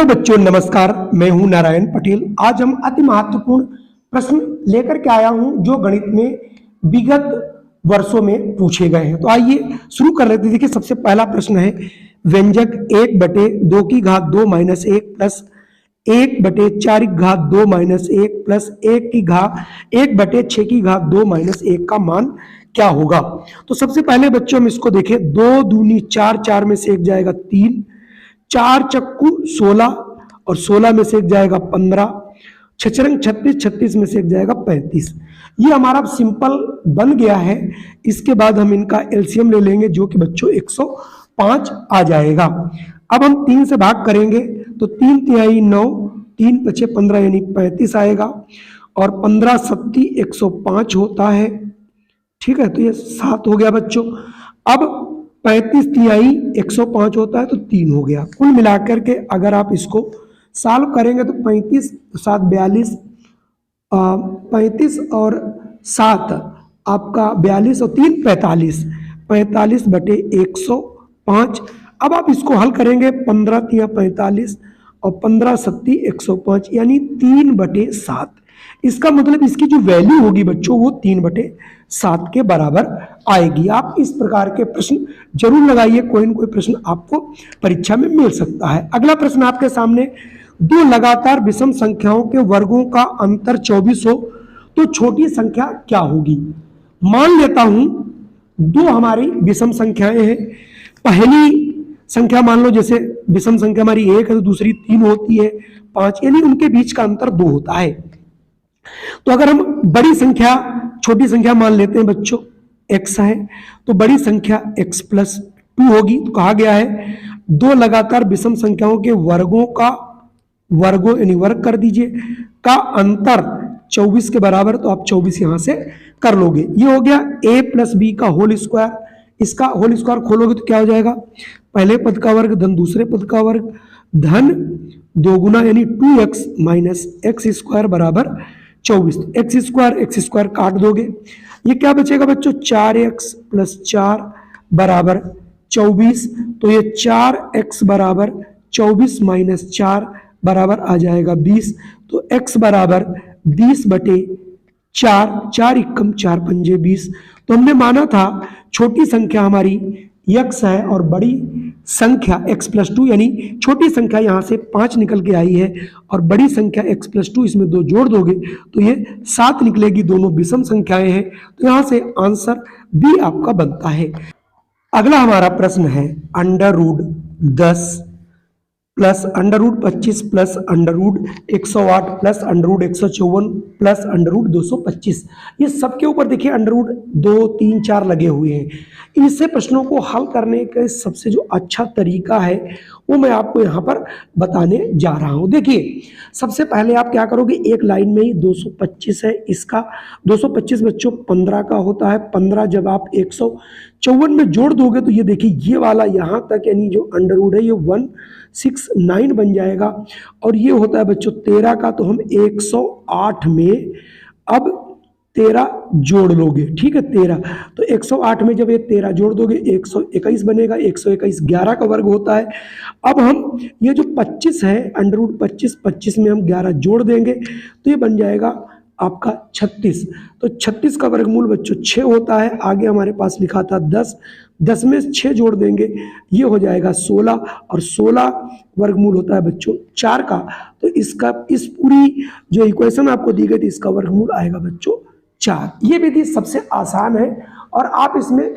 Hello बच्चों, नमस्कार। मैं हूं नारायण पटेल। आज हम अति महत्वपूर्ण प्रश्न लेकर के आया हूं जो गणित में विगत वर्षों में पूछे गए हैं। तो आइए शुरू कर लेते हैं। देखिए, सबसे पहला प्रश्न है व्यंजक 1/2 की घात 2 माइनस 1 प्लस 1/4 की घात 2 माइनस 1 प्लस 1/6 की घात 2 माइनस 1 का मान क्या होगा। तो सबसे पहले बच्चों हम इसको देखें। 2 दूनी 4, 4 में से एक जाएगा 3, 4 चक्कू 16 और 16 में से एक जाएगा 15, 6 36, 36 में से एक जाएगा 35। ये हमारा सिंपल बन गया है। इसके बाद हम इनका एलसीएम ले लेंगे जो कि बच्चों 105 आ जाएगा। अब हम 3 से भाग करेंगे तो 3 तिहाई 9, 3 पचे 15 यानी 35 आएगा और 15 सत्ती 105 होता है। ठीक है, तो ये 7 हो गया बच्चों। अब 35 तिहाई 105 होता है तो 3 हो गया। कुल मिलाकर के अगर आप इसको सॉल्व करेंगे तो 35 7 42, 35 और 7 आपका 42 और 3 45, 45/105। अब आप इसको हल करेंगे 15 तिया 45 और 15 सत्ती 105 यानी 3/7। इसका मतलब इसकी जो वैल्यू होगी बच्चों वो 3/7 के बराबर आएगी। आप इस प्रकार के प्रश्न जरूर लगाइए, कोई न कोई प्रश्न आपको परीक्षा में मिल सकता है। अगला प्रश्न आपके सामने, दो लगातार विषम संख्याओं के वर्गों का अंतर 24 हो तो छोटी संख्या क्या होगी। मान लेता हूं दो हमारी विषम संख्याएं हैं। पहली संख्या मान लो, जैसे विषम संख्या हमारी 1 है तो दूसरी 3 होती है, 5, यानी उनके बीच का अंतर 2 होता है। तो अगर हम बड़ी संख्या छोटी संख्या मान लेते हैं बच्चों, x है, तो बड़ी संख्या x + 2 होगी। तो कहा गया है दो लगातार विषम संख्याओं के वर्गों यानी वर्ग कर दीजिए का अंतर 24 के बराबर। तो आप 24 यहां से कर लोगे। ये हो गया a + b का होल स्क्वायर। इसका होल स्क्वायर खोलोगे तो क्या हो जाएगा, पहले पद का वर्ग धन दूसरे पद का वर्ग धन 2 गुना यानी 2x - x² बराबर 24। x स्क्वायर काट दोगे, ये क्या बचेगा बच्चों, 4x + 4 बराबर 24। तो ये 4x बराबर 24 - 4 बराबर आ जाएगा 20। तो x बराबर 20/4, 4 एकम 4 पंजे 20। तो हमने माना था छोटी संख्या हमारी x है और बड़ी संख्या x + 2, यानी छोटी संख्या यहां से 5 निकल के आई है और बड़ी संख्या x + 2, इसमें 2 जोड़ दोगे तो ये 7 निकलेगी। दोनों विषम संख्याएं हैं तो यहां से आंसर बी आपका बनता है। अगला हमारा प्रश्न है √10 प्लस √25 प्लस √108 प्लस √154 प्लस √225। ये सबके ऊपर देखिए √2, 3, 4 लगे हुए हैं। इससे प्रश्नों को हल करने का सबसे जो अच्छा तरीका है वो मैं आपको यहाँ पर बताने जा रहा हूँ। देखिए, सबसे पहले आप क्या करोगे, एक लाइन में ही 225 है, इसका 225 बच्चों 15 का होता है। 15 जब आप 154 में जोड़ दोगे तो ये देखिए ये वाला यहाँ तक यानी जो अंडर है ये 169 बन जाएगा। और ये होता है बच्चों 13 का, तो हम 108 में अब 13 जोड़ लोगे। ठीक है, 13, तो 108 में जब ये 13 जोड़ दोगे 121 बनेगा। 121 11 का वर्ग होता है। अब हम ये जो 25 है √25, 25 में हम 11 जोड़ देंगे तो ये बन जाएगा आपका 36। तो 36 का वर्गमूल बच्चों 6 होता है। आगे हमारे पास लिखा था 10, 10 में 6 जोड़ देंगे ये हो जाएगा 16 और 16 वर्गमूल होता है बच्चों 4 का। तो इसका इस पूरी जो इक्वेशन आपको दी गई थी इसका वर्गमूल आएगा बच्चों 4। ये विधि सबसे आसान है और आप इसमें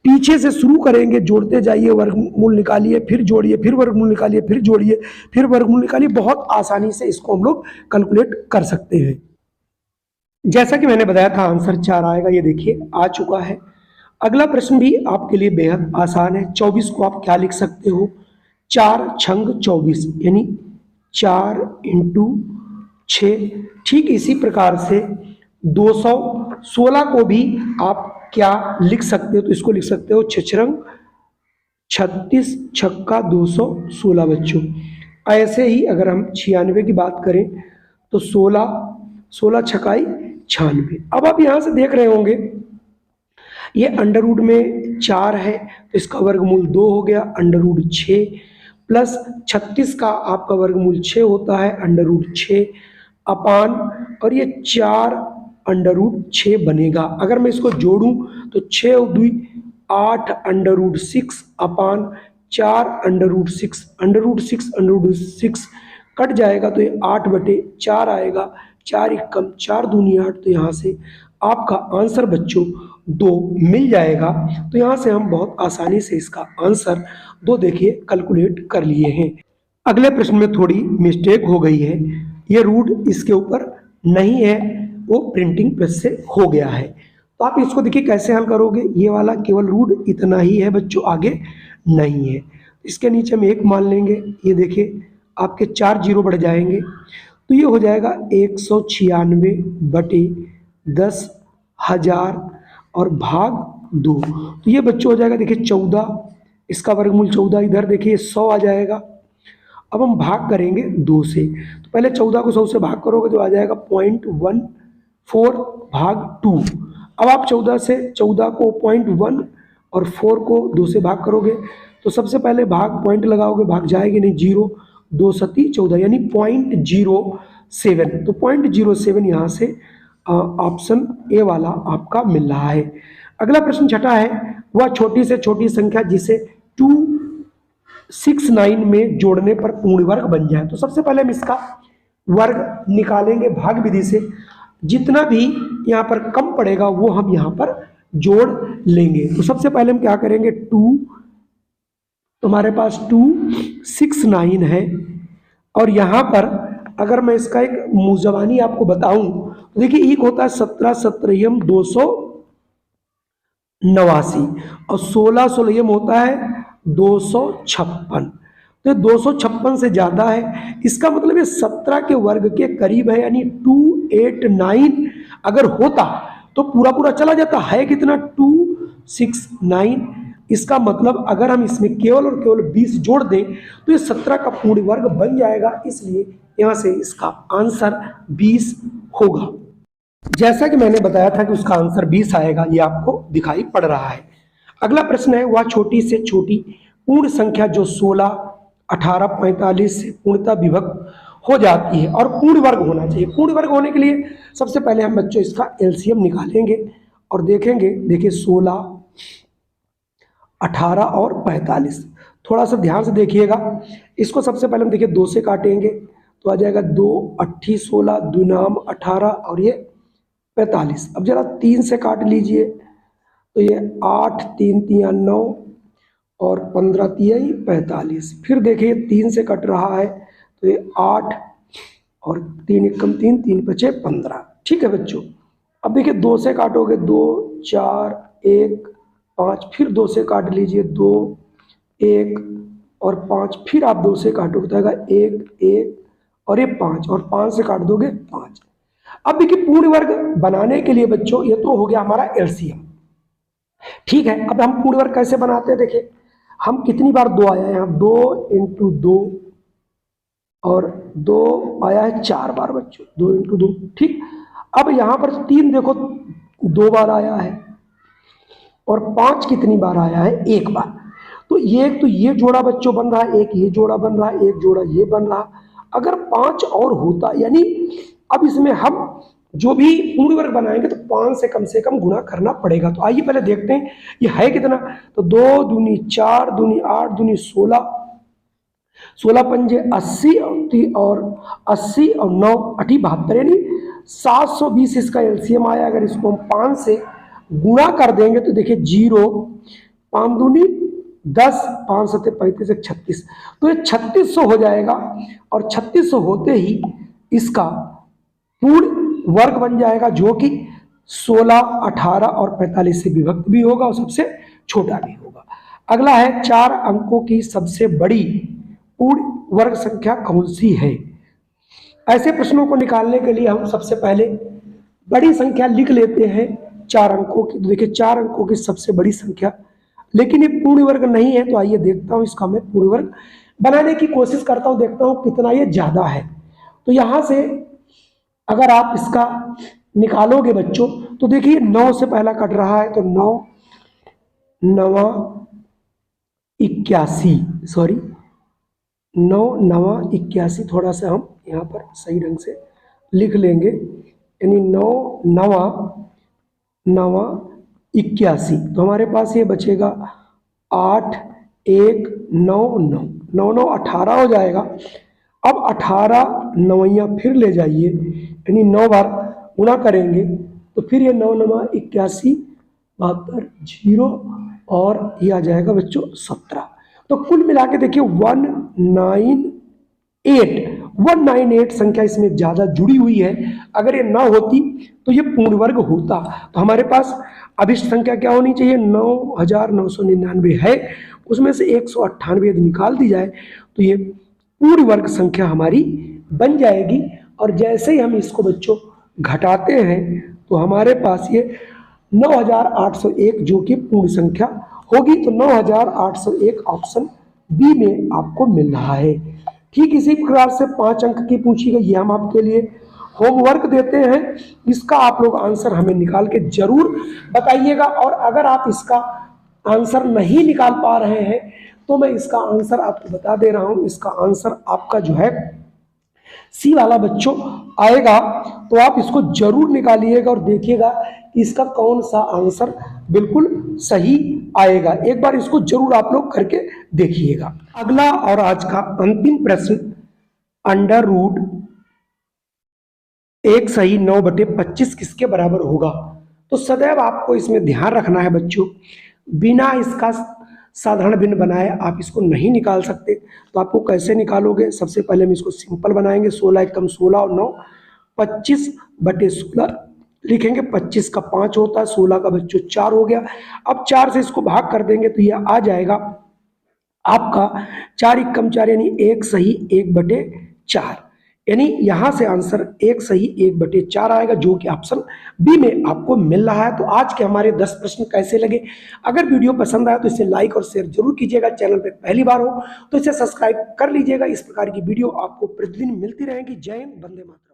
पीछे से शुरू करेंगे, जोड़ते जाइए, वर्गमूल निकालिए, फिर जोड़िए, फिर वर्गमूल निकालिए, फिर जोड़िए, फिर वर्गमूल निकालिए। बहुत आसानी से इसको हम लोग कैलकुलेट कर सकते हैं। जैसा कि मैंने बताया था आंसर 4 आएगा, ये देखिए आ चुका है। अगला प्रश्न भी आपके लिए बेहद आसान है। 24 को आप क्या लिख सकते हो, 4 छंग 24 यानी 4 × 6। ठीक इसी प्रकार से 216 को भी आप क्या लिख सकते हो, तो इसको लिख सकते हो 6 36 छक्का 216 बच्चों। ऐसे ही अगर हम 96 की बात करें तो 16 छकाई 96। अब आप यहां से देख रहे होंगे ये अंडर रूट में 4 है तो इसका वर्गमूल 2 हो गया। अंडर रूट 6 प्लस 36 का आपका वर्गमूल 6 होता है, √6 अपान, और ये 4 √6 बनेगा। अगर मैं इसको जोड़ूं तो 6 और 2 8 √6 अपान 4 √6, √6 कट जाएगा तो ये 8/4 आएगा, 4 एकम 4 दूनी 8, तो यहाँ से आपका आंसर बच्चों 2 मिल जाएगा। तो यहाँ से हम बहुत आसानी से इसका आंसर 2 देखिए कैलकुलेट कर लिए हैं। अगले प्रश्न में थोड़ी मिस्टेक हो गई है, ये रूट इसके ऊपर नहीं है, वो प्रिंटिंग प्रेस से हो गया है। तो आप इसको देखिए कैसे हल करोगे, ये वाला केवल रूट इतना ही है बच्चों, आगे नहीं है। इसके नीचे में 1 मान लेंगे, ये देखिए आपके 4 जीरो बढ़ जाएंगे, तो ये हो जाएगा 196/10,000 और भाग 2, तो ये बच्चों हो जाएगा देखिए 14, इसका वर्गमूल 14, इधर देखिए 100 आ जाएगा। अब हम भाग करेंगे 2 से, तो पहले 14 को 100 से भाग करोगे तो आ जाएगा 0.14 भाग 2। अब आप 14 को 0.1 और 4 को 2 से भाग करोगे तो सबसे पहले भाग पॉइंट लगाओगे, भाग जाएगी नहीं, 0, 2 सती 14 यानी 0.07, तो 0.07 यहाँ से ऑप्शन ए वाला आपका मिल रहा है। अगला प्रश्न छठा है, वह छोटी से छोटी संख्या जिसे 269 में जोड़ने पर पूर्ण वर्ग बन जाए। तो सबसे पहले हम इसका वर्ग निकालेंगे भाग विधि से, जितना भी यहाँ पर कम पड़ेगा वो हम यहाँ पर जोड़ लेंगे। तो सबसे पहले हम क्या करेंगे, तुम्हारे पास 269 है, और यहाँ पर अगर मैं इसका एक मुजवानी आपको बताऊं तो देखिए एक होता है 17 सत्रहम 289 और 16 सोलहम होता है 256, तो 256 से ज़्यादा है, इसका मतलब ये 17 के वर्ग के करीब है, यानी 289 अगर होता तो पूरा पूरा चला जाता है, कितना 269। इसका मतलब अगर हम इसमें केवल और केवल 20 जोड़ दें तो ये 17 का पूर्ण वर्ग बन जाएगा, इसलिए यहाँ से इसका आंसर 20 होगा। जैसा कि मैंने बताया था कि उसका आंसर 20 आएगा, ये आपको दिखाई पड़ रहा है। अगला प्रश्न है, वह छोटी से छोटी पूर्ण संख्या जो 16, 18, 45 से पूर्णतः विभक्त हो जाती है और पूर्ण वर्ग होना चाहिए। पूर्ण वर्ग होने के लिए सबसे पहले हम बच्चों इसका एलसीएम निकालेंगे और देखेंगे, देखिए 16, 18 और 45, थोड़ा सा ध्यान से देखिएगा। इसको सबसे पहले हम देखिए 2 से काटेंगे तो आ जाएगा 2 8 16 2 नाम 18 और ये 45। अब जरा 3 से काट लीजिए तो ये 8 3 3 9 और 15 3 45। फिर देखिए 3 से कट रहा है तो ये 8 और 3 एकम 3 3 5 15। ठीक है बच्चों, अब देखिए 2 से काटोगे 2 4 1 5, फिर 2 से काट लीजिए 2 1 और 5, फिर आप 2 से काटोगे तो आएगा 1 1 और ये 5 और 5 से काट दोगे 5। अब देखिए पूर्ण वर्ग बनाने के लिए बच्चों ये तो हो गया हमारा एलसीएम। ठीक है, अब हम पूर्ण वर्ग कैसे बनाते हैं, देखिए हम कितनी बार 2 आया है यहाँ, 2 × 2 और 2 आया है 4 बार बच्चों, 2 × 2। ठीक, अब यहाँ पर 3 देखो 2 बार आया है और 5 कितनी बार आया है, 1 बार। तो ये जोड़ा बच्चों बन रहा है, एक ये जोड़ा बन रहा है, एक जोड़ा ये बन रहा। अगर 5 और होता, यानी अब इसमें हम जो भी पूर्ण वर्ग बनाएंगे तो 5 से कम गुणा करना पड़ेगा। तो आइए पहले देखते हैं ये है कितना। तो 2 दूनी 4 दूनी 8 दूनी 16, 16 पंजे 80 और 80 और 9 8 72, यानी 720 इसका एलसीएम आया। अगर इसको हम 5 से गुणा कर देंगे तो देखिए 0 5 दूनी 10 5 7 35 36, तो ये 3600 हो जाएगा और 3600 होते ही इसका पूर्ण वर्ग बन जाएगा, जो कि 16, 18 और 45 से विभक्त भी होगा और सबसे छोटा भी होगा। अगला है 4 अंकों की सबसे बड़ी पूर्ण वर्ग संख्या कौन सी है। ऐसे प्रश्नों को निकालने के लिए हम सबसे पहले बड़ी संख्या लिख लेते हैं 4 अंकों की। तो देखिए 4 अंकों की सबसे बड़ी संख्या, लेकिन ये पूर्ण वर्ग नहीं है। तो आइए देखता हूँ इसका मैं पूर्ण वर्ग बनाने की कोशिश करता हूँ, देखता हूँ कितना ये ज्यादा है। तो यहाँ से अगर आप इसका निकालोगे बच्चों तो देखिए 9 से पहला कट रहा है, तो 9 9 81 सॉरी 9 नवा 81, थोड़ा सा हम यहाँ पर सही ढंग से लिख लेंगे, यानी 9 नवा नवा 81। तो हमारे पास ये बचेगा 8 1 9 9 9 9 18 हो जाएगा। अब 18 नवैया फिर ले जाइए, यानी 9 बार गुणा करेंगे तो फिर ये 9 नवा 81 72 जीरो और ये आ जाएगा बच्चों 17। तो कुल मिला के देखिए 198 संख्या इसमें ज्यादा जुड़ी हुई है। अगर ये ना होती तो ये पूर्ण वर्ग होता। तो हमारे पास अभिष्ट संख्या क्या होनी चाहिए, 9999 है, उसमें से 198 यदि निकाल दी जाए तो ये पूर्ण वर्ग संख्या हमारी बन जाएगी। और जैसे ही हम इसको बच्चों घटाते हैं तो हमारे पास ये 9801 जो कि पूर्ण संख्या होगी। तो 9801 ऑप्शन बी में आपको मिल रहा है। ठीक इसी प्रकार से 5 अंक की पूछी गई, ये हम आपके लिए होमवर्क देते हैं, इसका आप लोग आंसर हमें निकाल के जरूर बताइएगा। और अगर आप इसका आंसर नहीं निकाल पा रहे हैं तो मैं इसका आंसर आपको बता दे रहा हूं। इसका आंसर आपका जो है सी वाला बच्चों आएगा, तो आप इसको जरूर निकालिएगा और देखिएगा कि इसका कौन सा आंसर बिल्कुल सही आएगा। एक बार इसको जरूर आप लोग करके देखिएगा। अगला और आज का अंतिम प्रश्न, अंडर रूट 1 सही 9/25 किसके बराबर होगा। तो सदैव आपको इसमें ध्यान रखना है बच्चों, बिना इसका साधारण भिन्न बनाए आप इसको नहीं निकाल सकते। तो आपको कैसे निकालोगे, सबसे पहले हम इसको सिंपल बनाएंगे। 16 कम 16 और 9 25/16 लिखेंगे। 25 का 5 होता है, 16 का बच्चों 4 हो गया। अब 4 से इसको भाग कर देंगे तो यह आ जाएगा आपका 4 कम 4 यानी 1 सही 1/4, यानी यहां से आंसर 1 सही 1/4 आएगा, जो कि ऑप्शन बी में आपको मिल रहा है। तो आज के हमारे 10 प्रश्न कैसे लगे, अगर वीडियो पसंद आया तो इसे लाइक और शेयर जरूर कीजिएगा। चैनल पे पहली बार हो तो इसे सब्सक्राइब कर लीजिएगा। इस प्रकार की वीडियो आपको प्रतिदिन मिलती रहेगी। जय हिंद, वंदे मातरम।